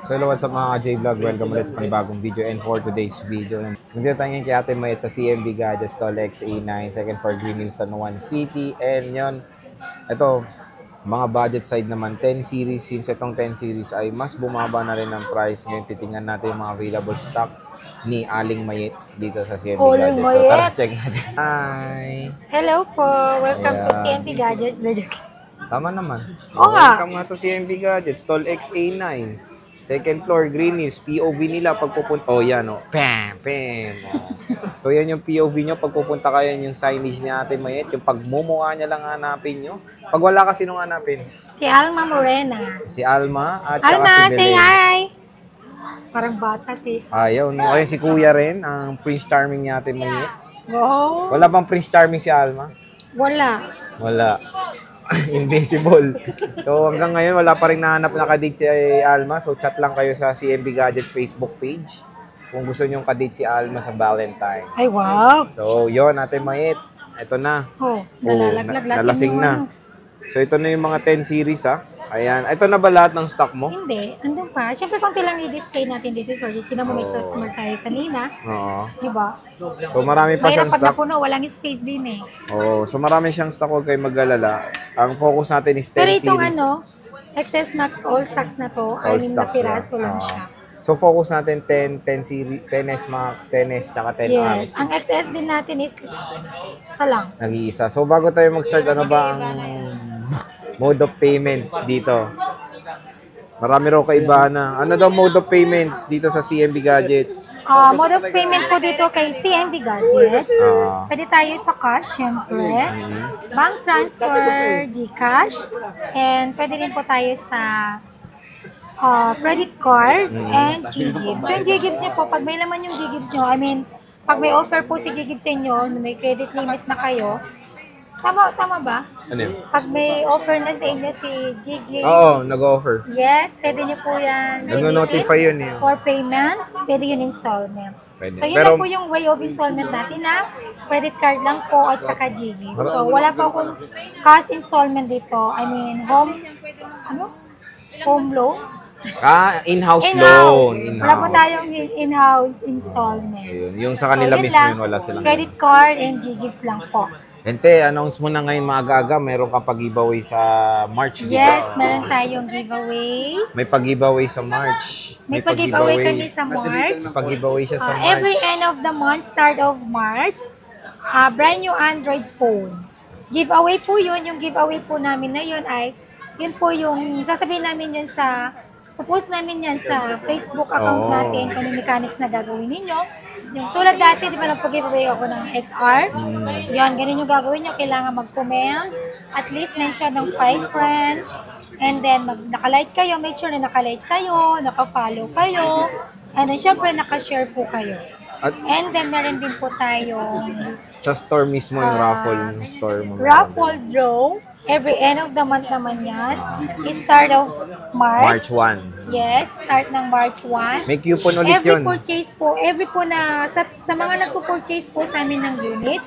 So hello, what's up mga J-Vlog? Welcome ulit sa panibagong video and for today's video. Nandito tayo ngayon kay Ate Mayet sa CMB Gadgets Tall XA9, second floor Green Hills San Juan City. And yun, ito, mga budget side naman, 10 series. Since itong 10 series ay mas bumaba na rin ang price. Ngayon titingnan natin yung mga available stock ni Aling Mayet dito sa CMB Gadgets. So tara, check natin. Hi! Hello po! Welcome to CMB Gadgets. Tama naman. Welcome nga to CMB Gadgets, Tall XA9. Second floor, Green Hills, POV nila pagpupunta. Oh, yan, oh. Pam, pam. Oh. So, yan yung POV nyo. Pagpupunta kayo, yung signage niya Ate Mayet. Yung pagmumuha niya lang hanapin nyo. Pag wala ka, sinong hanapin? Si Alma Morena. Si Alma at Alma, si Belen. say hi! Parang bata si... Ayaw, no? Ayun, si Kuya rin, ang Prince Charming niya Ate Mayet. Wow! Wala bang Prince Charming si Alma? Wala. Wala. Invisible. So hanggang ngayon wala pa rin nahanap na kadate si Alma. So chat lang kayo sa CMB Gadgets Facebook page kung gusto niyo kadate si Alma sa Valentine. Ay, wow! So yon, Ate Mayet. Ito na. Oh, nalalaglag. Nalasing na. So ito na yung mga 10 series ha. Ayan. Ito na ba lahat ng stock mo? Hindi. Andun pa. Siyempre, konti lang i-display natin dito. Sorry, kinamo may customer tayo kanina. Oo. Diba? So marami pa siyang pag stock. napuno, walang space din eh. Oo. So marami siyang stock. Huwag kayo mag-alala. Ang focus natin is 10 Pero series. itong XS Max All Stocks na to, All 6 na stocks piraso lang Oo. siya. So focus natin 10 series, 10S Max, 10S, tsaka 10R. Yes. Ang XS din natin is isa lang. Nag-iisa. So bago tayo mag-start, ano ba ang mode of payments dito? Marami raw kaibahan na. Ano daw mode of payments dito sa CMB Gadgets? Mode of payment po dito kay CMB Gadgets. Pwede tayo sa cash, syempre. Bank transfer, GCash. And pwede rin po tayo sa credit card and GGives. So yung GGives nyo po, pag may laman yung GGives nyo, pag may offer po si GGives sa inyo, may credit limit na kayo, tama ba? Ano yun? Pag may offer na sa inyo si GGives, Oo, nag-offer. yes, pwede nyo po yan Nag-notify yun eh. for payment, pwede yun installment. Pwede. So, yun lang po yung way of installment natin na credit card lang po at saka GGives. So, wala pa akong cash installment dito. Home loan? In-house loan. Wala pa tayong in-house installment. Ayun. Yung sa kanila yun mismo lang, yun, wala silang. credit card and GGives lang po. Ente, announce mo na ngayon maaga-aga, meron ka pag-giveaway sa March, di ba? Yes, meron tayong giveaway. May pag-giveaway sa March. May pag-giveaway kami sa March. Pag-giveaway siya sa March. Every end of the month, start of March, brand new Android phone. Giveaway po yun. Yung giveaway po namin na yun ay, yun po yung, sasabihin namin yun post namin yan sa Facebook account natin kung ano mechanics na gagawin ninyo. Yung tulad dati, di ba nagpag-giveaway ako ng XR? Yan, ganun yung gagawin nyo. Kailangan mag-comment. At least mention ng 5 friends. And then, naka-like kayo. Make sure na naka-like kayo, naka-follow kayo. And then, syempre, naka-share po kayo. And then, meron din po tayong sa store mismo yung raffle store mo. Raffle draw. Every end of the month naman yan. Start of March. March 1. Yes, start ng March 1. May coupon ulit Every yun. purchase po, sa mga nagpo-purchase po sa amin ng unit,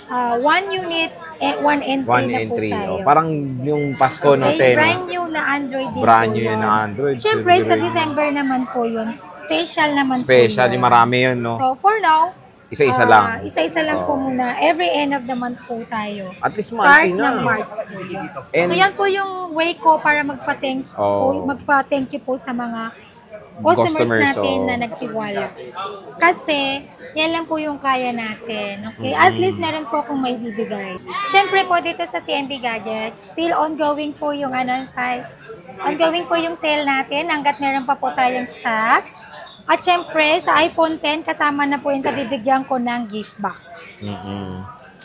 1 unit, 1 entry na po tayo. Parang yung Pasko natin. Brand new na Android din Brand po new yun na Android. Siyempre, sa December naman po yun. Special naman po yun. Special, marami yun, no? So, for now, isa-isa lang. Isa-isa lang po muna. Every end of the month po tayo. At least Start monthly na. ng March po yun. And, so, yan po yung way ko para magpa-thank you po sa mga customers natin na nagtiwala. Kasi, yan lang po yung kaya natin. Okay? At least meron po akong may bibigay. Siyempre po dito sa CMB Gadgets, still ongoing po yung ongoing po yung sale natin hanggat meron pa po tayong stocks. At syempre, sa iPhone 10, kasama na po yun sa bibigyan ko ng gift box.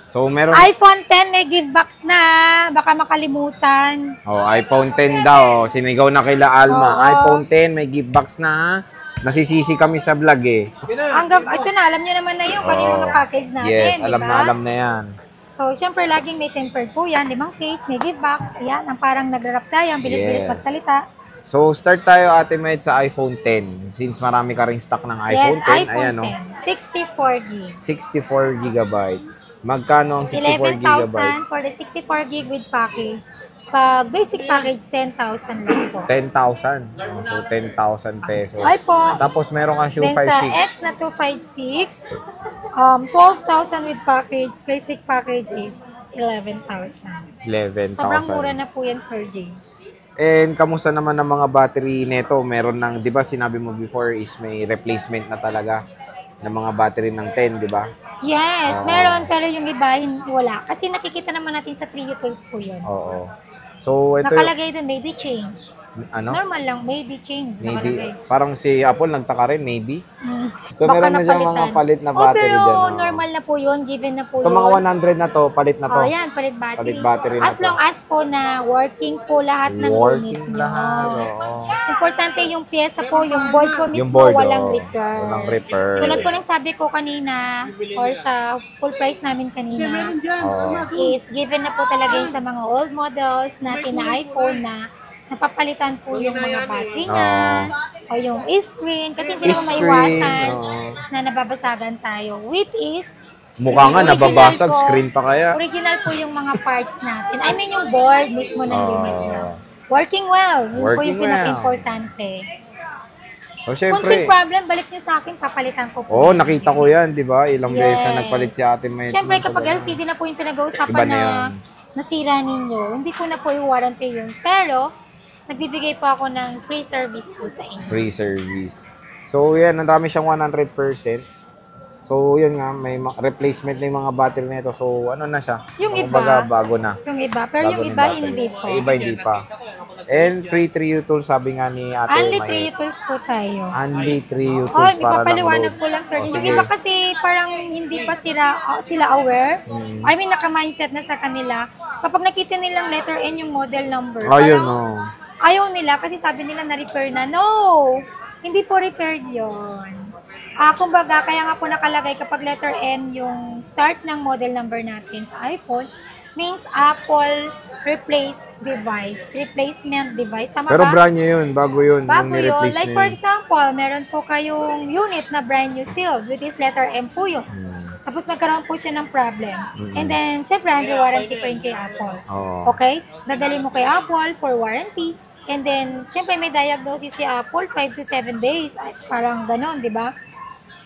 So, meron... iPhone 10 may gift box na. Baka makalimutan. iPhone 10 daw. Sinigaw na kila Alma. iPhone 10 may gift box na ha. Nasisisi kami sa vlog eh. Ito na, alam niyo naman na yun. Kung yung mga package natin, yes, diba? alam na yan. So, syempre, laging may tempered po yan. 5 case, may gift box. Ayan, ang parang nag-rap tayo. Ang bilis-bilis magsalita. So, start tayo Ate Mayet sa iPhone 10. Since marami ka ring stock ng iPhone 10. Yes, iPhone 10. 64 gig. 64 gigabytes. Magkano ang 64 gigabytes? 11,000 for the 64 gig with package. Pag basic package, 10,000 lang po. 10,000. So, 10,000 pesos. Ay po. Tapos, meron kang shoe Then sa 5.6. X na 256, 12,000 with package. Basic package is 11,000. 11,000. Sobrang mura na po yan, Sir Jay. And kamusta naman ang mga battery neto? Meron ng, 'di ba, sinabi mo before is may replacement na talaga ng mga battery ng 10, 'di ba? Yes, meron, pero yung iba, wala. Kasi nakikita naman natin sa 3U Tools po yun. Oo. So, ito Nakalagay doon, maybe change. ano? Normal lang, maybe change. Maybe. Nakalagay. Parang si Apple nagtaka rin, maybe. So, Baka meron na siyang mga napalitan. palit na battery pero dyan. Oh. normal na po yun, given na po Itong mga 100 na to, palit na to. Oh, yan, palit battery. Palit battery na As to. long as po na working po lahat ng unit Working nyo. lahat, oo. Importante yung pyesa po, yung board po mismo, Yung board, walang oo. repair. Walang repair. Tulad po ng sabi ko kanina, or sa full price namin kanina, Oo. is given na po talaga yung sa mga old models natin na iPhone na napapalitan po yung mga battery niya, o yung screen, kasi hindi naman Screen, maiwasan oo. na nababasagan tayo. With is, Mukha nga, original nababasag. po, Screen pa kaya. original po yung mga parts natin. I mean yung board mismo ng unit niya. Oo. Working well. Yun po Working yung pinaka-importante. So, Kung syempre. problem, balik niyo sa akin, papalitan ko po. Oo, nakita ko yan, di ba? Ilang beses na Yes. nagpalit si ate May. Siyempre, kapag LCD na po yung pinag-uusapan Iba na na yun. nasira ninyo, hindi ko na po yung warranty yun. Pero, nagbibigay po ako ng free service po sa inyo. Free service. So, yan, ang dami siyang 100%. So, yun nga, may replacement na yung mga battery nito. So, ano na siya? Yung So, iba, kumbaga, bago na. Yung iba, pero Bago yung na iba battery. hindi po. Yung iba hindi pa. And free 3U tools, sabi nga ni ate Only May. 3 tools po tayo. Only 3U Oh, tools hindi para pa paliwanag lang ko lang, sir. Oh, Yung sige. iba kasi parang hindi pa sila aware. Hmm. I mean, naka-mindset na sa kanila. Kapag nakita nilang letter N yung model number, Ayun, parang oh. ayaw nila kasi sabi nila na-repair na. No! Hindi po repaired yun. Kumbaga, kaya nga po nakalagay kapag letter N yung start ng model number natin sa iPhone, means Apple replacement device. Tama Pero ba? brand new yun, bago yun. Bago yung yun. ni-replace Like na for yun. example, meron po kayong unit na brand new sealed, which is letter M po yun. Tapos nagkaroon po siya ng problem. And then, syempre, under warranty pa rin kay Apple. Oo. Okay? Dadali mo kay Apple for warranty. And then, syempre, may diagnosis si Apple, 5 to 7 days. Ay, parang ganon, di ba?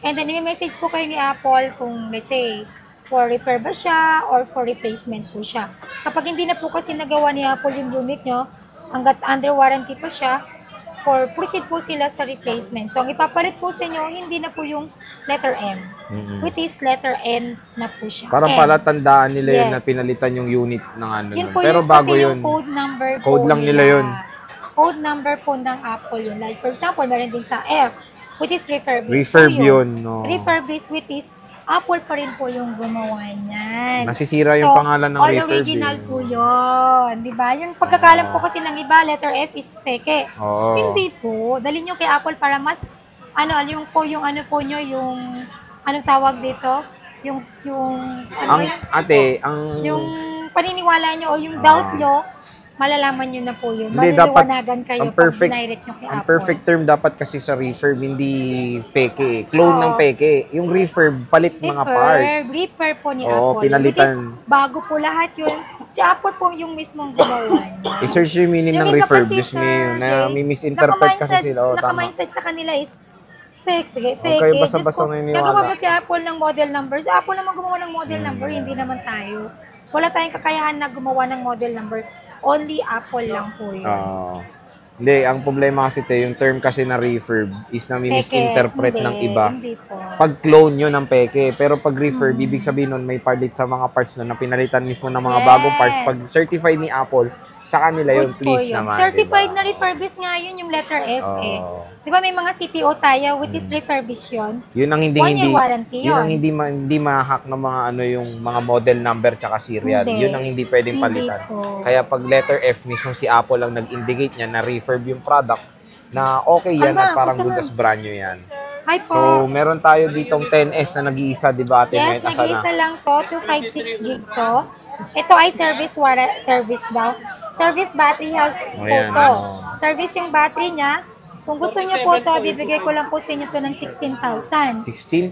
And then, may message po kayo ni Apple kung, let's say, for repair ba siya or for replacement po siya. Kapag hindi na po kasi nagawa ni Apple yung unit nyo, hanggat under warranty pa siya, proceed po sila sa replacement. So, ang ipapalit po sa inyo, hindi na po yung letter M. Which is letter N na po siya. Parang N. pala tandaan nila yun Yes. na pinalitan yung unit ng ano. Yun nun. po Pero yung, bago kasi yun. yung code number po Code lang nila yun. Code number po ng Apple yun. Like, for example, meron din sa F, which is refurbished Refurb po yun, no. Refurbished, which is Apple pa rin po yung gumawa niyan. Nasisira yung pangalan ng all refurb, original eh. po yun. Di ba? Yung pagkakalam po kasi ng iba, letter F is fake. Oo. Hindi po. Dali nyo kay Apple para mas, yung ano po nyo, yung, anong tawag dito? Yung, Ang, ate, ang... yung paniniwala nyo o yung doubt nyo, malalaman nyo na po yun. Hindi, dapat, Maliliwanagan kayo ang perfect, pag direct nyo kay ang Apple. perfect term dapat kasi sa refurb, hindi peke. Clone ng peke. Yung refurb, palit mga parts. Repair po ni Oo, Apple. pinalitan. Which is, bago po lahat yun. Si Apple po yung mismong gumawa niya. I-search yung meaning ng iba refurb. kasi, Just Sir me, na Jay, may misinterpret kasi sila. Oh, tama. Naka-mindset sa kanila is fake. kayo basta-basta naniniwala. Nagawa ba si Apple ng model number? Si Apple naman gumawa ng model number, hindi naman tayo. Wala tayong kakayahan na gumawa ng model number. Only Apple lang po yun. Hindi, ang problema kasi yung term kasi na refurb is na misinterpret ng iba. Hindi po. Pag clone yun ng peke, pero pag refurb, ibig sabihin nun may palit sa mga parts na pinalitan mismo ng mga bagong parts. Pag certified ni Apple, sa kanila yun, Goods po please yun. naman. Certified diba? na refurbished nga yun, yung letter F eh. Oo. Di ba may mga CPO tayo, which is refurbished yun? Yun ang hindi 1 year warranty yun ang yun. hindi ma-hack ng mga ano yung mga model number tsaka serial. Hindi. Yun ang hindi pwedeng Hindi palitan. po. Kaya pag letter F mismo si Apple ang nag-indicate niya na refurb yung product na okay yan Ano at ba? parang Gusto good mo? as brand new yan. Hi po. So, meron tayo ditong 10S na nag-iisa, di ba? Ate Yes, Met? Asa nag-iisa na? lang to, 256 gig to. Ito ay service daw. Service battery health po yan, to. ano. Service yung battery niya. Kung gusto niyo po to, bibigay ko lang po sa inyo to ng 16,000. 16?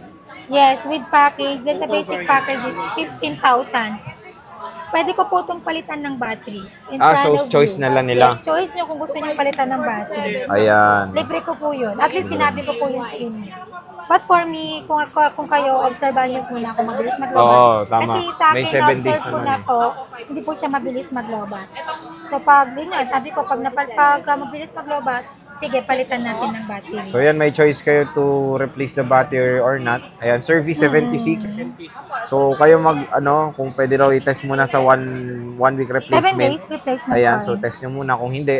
Yes, with package. Then sa basic package is 15,000. pwede ko po itong palitan ng battery. In So front of choice you. na lang nila. Yes, choice nyo kung gusto nyo palitan ng battery. Ayan. Libre ko po yun. At least sinabi ko po yun sa inyo. But for me, kung kayo, obserbahan nyo po na ako mabilis maglobat. Oo, tama. Kasi sa May akin, 7 days observe ko naman na eh. ko, hindi po siya mabilis maglobat. So yun nga, sabi ko, pag mabilis maglobat, sige, palitan natin ng battery. So yan, may choice kayo to replace the battery or not. Ayan, service 76. So kayo kung pwede raw i-test muna sa one week 7 replacement. days replacement Ayan, time. so test nyo muna. Kung hindi,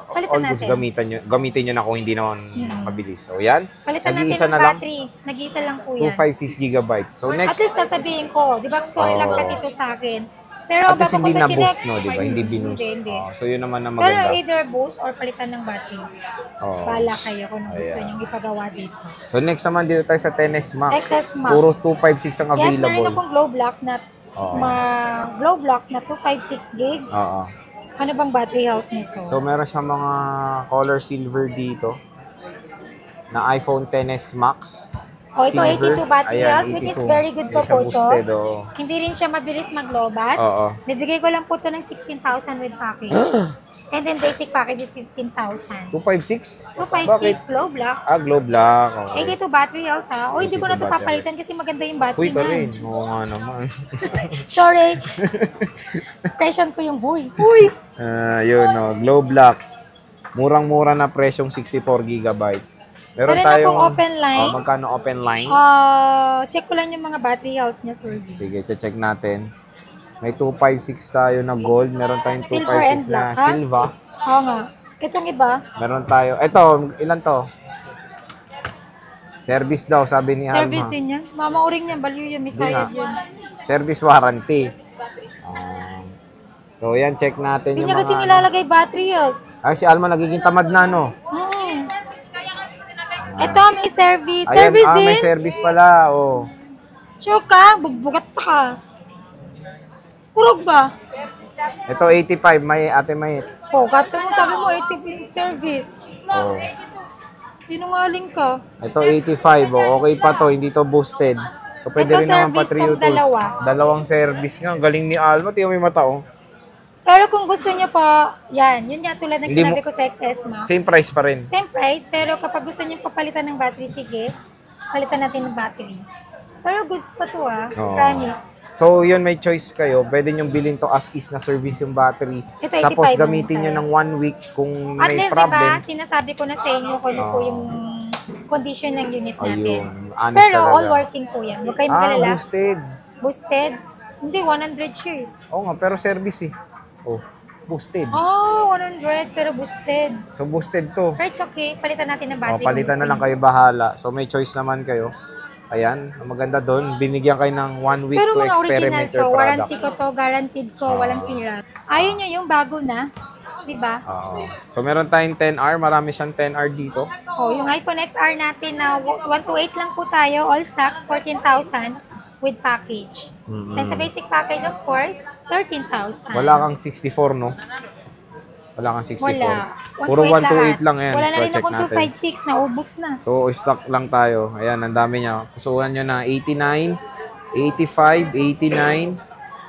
Palitan all goods natin. gamitin nyo na kung hindi naman mabilis. So yan, Palitan natin nag-iisa ng na lang. battery. Nag-iisa lang po yan. 256 gigabytes. So At next, least sasabihin ko, di ba, sorry lang Oo. kasi ito sa akin. Pero at least bago ko hindi ito na-boost, chinek- no? Di ba? Hindi binoost. Hindi. So yun naman ang Pero maganda. either boost or palitan ng battery. Oo. Bala kayo kung ano gusto Ayan. nyo ipagawa dito. So next naman dito tayo sa 10S Max. XS Max. Puro 256 ang Yes, meron available. akong glow block na Oo. glow block na 256 gig. Oo. Ano bang battery health nito? So meron siyang mga color silver dito na iPhone XS Max. Ito Silver. 82 battery Ayan, health, which is 82. very good Hindi po siya po ito. boosted, oo. Hindi rin siya mabilis maglobat. Oo. Bibigay ko lang po ito ng 16,000 with package. And then basic package is 15,000. 256? 256 glow block. Glow black. Okay. 82 battery health ha. Hindi ko na 82 ito battery. papalitan kasi maganda yung Huy battery ka niya. rin. Oo nga naman. Sorry. Expression ko yung huy. Huy! Yun, no. Glow black. Murang-mura na presyong 64 gigabytes. Meron Meron tayong... akong open line. Magkano open line? Check ko lang yung mga battery health niya, Sir G. Sige, check natin. May 256 tayo na gold. Meron tayong 256 Silver and na black, ha? silver. Oo nga. Itong iba, Meron tayo. Ito, ilan to? Service daw, sabi ni service Alma. din yan. Mamauring yan, baliw yan, Hindi nga. misayad yun. Service warranty. So, yan, check natin Hindi yung niya kasi mga... nilalagay battery health. Si Alma nagiging tamad na, no? Ito, may service. Ayan, Service din. may service pala, oh. Sure ka? Bugbugat ka. Kurog ba? Ito, 85, ate may. Kato mo, sabi mo, 80 service. Oh. Sinungaling ka. Ito, 85, okay pa to, hindi to boosted. So, pwede Ito, rin naman service Patriotus. pang dalawa. Dalawang service nga, galing ni Alma, tiyo may mata, oh. Pero kung gusto niyo pa, yan, yun nga tulad ng Hindi sinabi mo- ko sa XS Max. Same price pa rin. Same price, pero kapag gusto niyo papalitan ng battery, sige, palitan natin ng battery. Pero goods pa to Oo. promise. So, yun, may choice kayo. Pwede nyo bilhin to as is na service yung battery. Ito, Tapos 85 gamitin nyo naman ng 1 week kung At may least, problem. diba, sinasabi ko na sa inyo kung ano po Oo. yung condition ng unit natin. Ayun, honest Pero talaga. all working po yan. Huwag kayong magalala. Boosted. Boosted? Hindi, 100 share. Oo nga, pero service eh. Oh, boosted. 100 pero boosted. So, boosted to. Pero it's okay, palitan natin ng Oh, battery. palitan na lang kayo bahala. So, may choice naman kayo. Ayan, ang maganda doon, binigyan kayo ng 1 week Pero to mga original experiment to, your warranty product. ko to, guaranteed ko, walang sira. Ayun nyo yung bago na, di ba? Oo. So, meron tayong 10R. Marami siyang 10R dito. Yung iPhone XR natin na 128 lang po tayo, all stocks, 14,000 with package. Then sa basic package, of course, 13,000. Wala kang 64, no? Wala kang 64. Wala. Puro 128 lang yan. Wala na rin So, check akong natin. 256, naubos na. So, stock lang tayo. Ayan, ang dami niya. Pusuhan nyo na 89, 85, 89,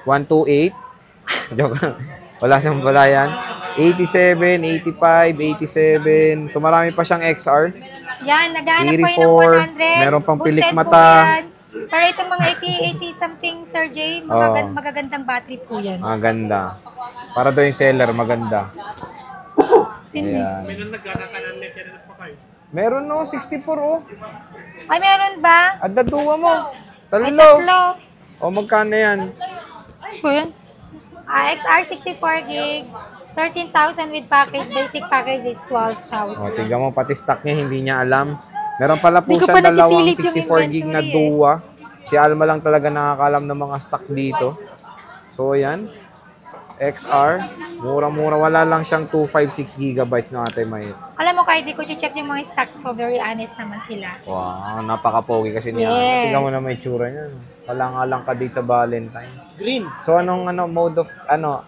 128. Joke lang. Wala yan. 87, 85, 87. So, marami pa siyang XR. Yan, naghahanap ko yun 84, ng 100. meron pang pilik Boosted mata. po yan. Pero itong mga 80 something, Sir Jay, Oo. magagandang battery po yan. Maganda. Para daw yung seller, maganda. Sino? Ayan. Meron no, 64 oh. Ay, meron ba? At daduwa mo. Ay, Talo. tatlo. O magkano yan? Po yan? XR 64 gig, 13,000 with package. Basic package is O, 12,000. tingnan mo, pati stock niya, hindi niya alam. Meron pala po Hindi ko siya pa dalawang nasisilip yung 64 gig na inventory, duwa. Si Alma lang talaga nakakalam ng mga stock dito. So, yan. XR. Mura-mura. Wala lang siyang 256 gigabytes na ate may. Alam mo, kahit di ko check yung mga stocks ko, very honest naman sila. Wow, napaka-pogi kasi niya. Yes. Tingnan mo na may tsura niya. Wala nga lang ka date sa Valentine's. Green. So, anong mode of,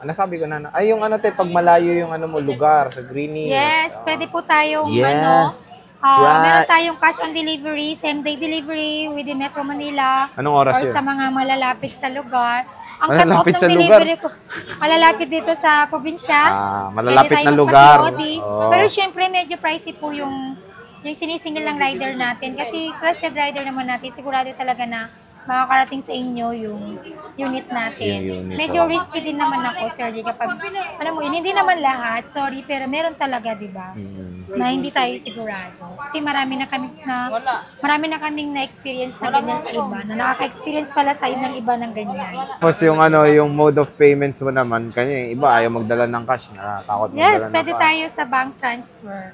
nasabi ko na, ay yung pag malayo yung mo, lugar, sa Greenies. Yes, pwede po tayong Yes. meron Right. tayong cash on delivery, same day delivery within Metro Manila. Anong oras or yun? sa mga malalapit sa lugar. Ang cut-off Malalapit ng sa lugar. delivery ko, malalapit dito sa probinsya. Malalapit Pwede na tayo lugar. magpa-COD. Oo. Pero syempre, medyo pricey po yung sinisingil ng rider natin. Kasi trusted rider naman natin, sigurado talaga na makakarating sa inyo yung unit natin. Yung unit, Medyo oh. risky din naman ako, Sir J, kapag, alam mo yun, hindi naman lahat, sorry, pero meron talaga, di ba? Na hindi tayo sigurado. Kasi marami na kaming na-experience na ganyan sa iba, na nakaka-experience pala sa ng iba ng ganyan. Tapos yung yung mode of payments mo naman, kanya yung iba ayaw magdala ng cash, nakatakot Yes, magdala ng pwede cash. tayo sa bank transfer.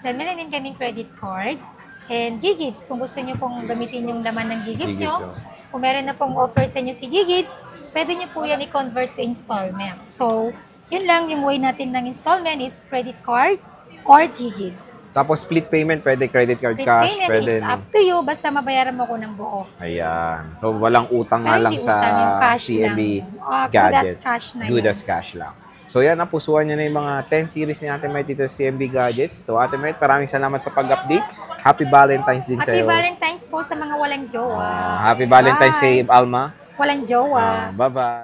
Then, meron din kaming credit card. And G-Gibbs, kung gusto nyo pong gamitin yung laman ng G-Gibbs G-Gibbs, nyo, kung meron na pong offer sa inyo si G-Gibbs, pwede nyo po yan i-convert to installment. So, yun lang, yung way natin ng installment is credit card or G-Gibbs. Tapos split payment, pwede credit card Split cash, payment, pwede. it's up to you, basta mabayaran mo ko ng buo. Ayan. So, walang utang nga Pero lang hindi sa utang, yung cash CMB lang. Good as Gadgets. cash na Good yan. as cash lang. So, yan, napusuan nyo na yung mga 10 series ni Ate May dito sa CMB Gadgets. So, Ate May, maraming salamat sa pag-update. Happy Valentine's din Happy sa'yo. Valentine's po sa mga walang jowa. Happy Valentine's Bye. kay Alma. Walang jowa. Bye-bye.